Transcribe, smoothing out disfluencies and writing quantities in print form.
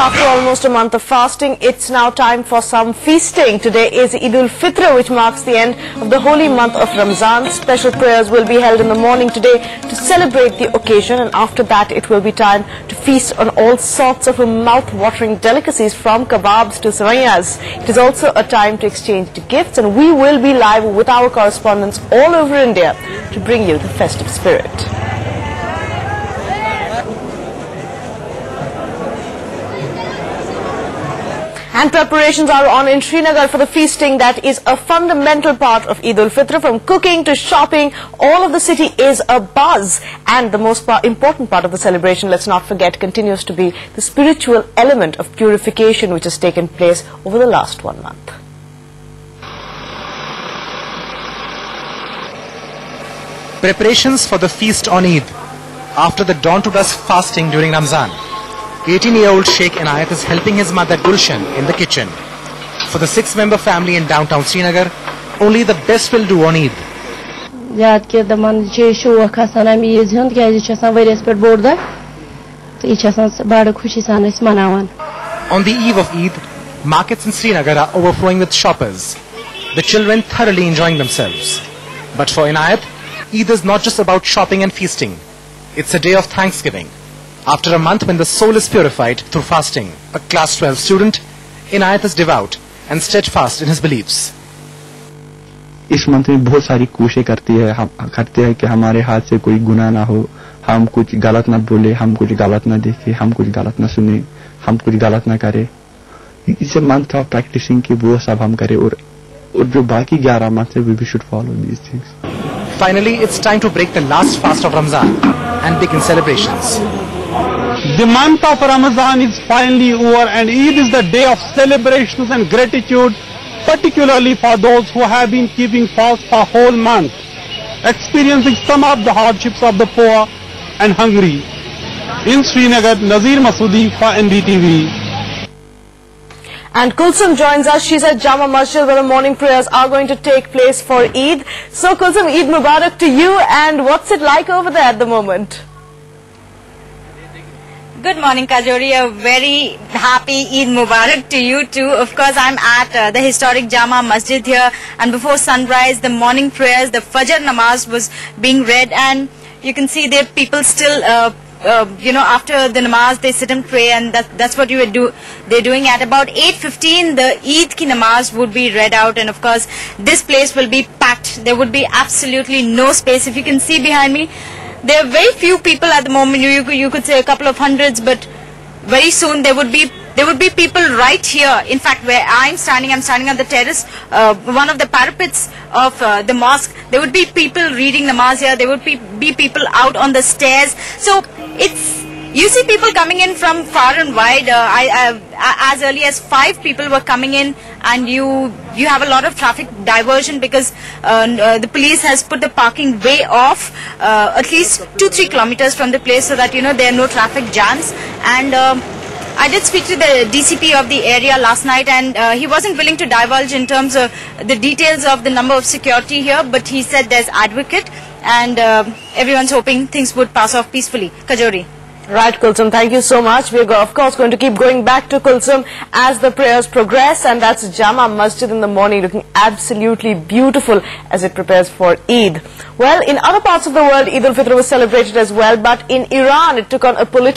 after almost a month of fasting, it's now time for some feasting. Today is Eid al-Fitr, which marks the end of the holy month of Ramzan. Special prayers will be held in the morning today to celebrate the occasion, and after that it will be time to feast on all sorts of mouth-watering delicacies from kebabs to savaiyas. It is also a time to exchange gifts, and we will be live with our correspondents all over India to bring you the festive spirit. And preparations are on in Srinagar for the feasting that is a fundamental part of Eid al-Fitr. From cooking to shopping, all of the city is abuzz. And the most important part of the celebration, let's not forget, continues to be the spiritual element of purification which has taken place over the last 1 month. Preparations for the feast on Eid. After the dawn to dusk fasting during Ramzan, 18-year-old Sheikh Inayat is helping his mother Gulshan in the kitchen. For the 6-member family in downtown Srinagar, only the best will do on Eid. On the eve of Eid, markets in Srinagar are overflowing with shoppers. The children thoroughly enjoying themselves. But for Inayat, Eid is not just about shopping and feasting. It's a day of thanksgiving. After a month when the soul is purified through fasting, a class 12 student, Inayat is devout and steadfast in his beliefs. इस month में बहुत सारी कोशिशें करते हैं कि हमारे हाथ से कोई गुनाह ना हो, हम कुछ गलत ना बोले, हम कुछ गलत ना देखे, हम कुछ गलत ना सुने, हम कुछ गलत ना करें. इस मंथ ऑफ प्रैक्टिसिंग की वो सब हम करें और जो बाकी 11 मंथ है we should follow these things. Finally, it's time to break the last fast of Ramzan and begin celebrations. The month of Ramazan is finally over, and Eid is the day of celebrations and gratitude, particularly for those who have been keeping fast for a whole month, experiencing some of the hardships of the poor and hungry. In Srinagar, Nazir Masoodi for NDTV. And Kulsum joins us. She's at Jama Masjid where the morning prayers are going to take place for Eid. So Kulsum, Eid Mubarak to you, and what's it like over there at the moment? Good morning, Kajori. A very happy Eid Mubarak to you too. Of course, I'm at the historic Jama Masjid here, and before sunrise, the morning prayers, the Fajr Namaz was being read, and you can see there people still, after the Namaz, they sit and pray, and that's what they're doing. At about 8:15, the Eid ki Namaz would be read out, and of course, this place will be packed. There would be absolutely no space. If you can see behind me, there are very few people at the moment. You could say a couple of hundreds, but very soon there would be people right here. In fact, where I'm standing on the terrace, one of the parapets of the mosque. There would be people reading namaz here. There would be people out on the stairs. So you see people coming in from far and wide. As early as 5 people were coming in, and you have a lot of traffic diversion because the police has put the parking way off at least 2-3 kilometers from the place, so that there are no traffic jams. And I did speak to the DCP of the area last night, and he wasn't willing to divulge in terms of the details of the number of security here, but he said there's advocate, and everyone's hoping things would pass off peacefully. Kajori. Right, Kulsum, thank you so much. We're of course going to keep going back to Kulsum as the prayers progress, and that's Jama Masjid in the morning, looking absolutely beautiful as it prepares for Eid. Well, in other parts of the world, Eid al-Fitr was celebrated as well, but in Iran it took on a political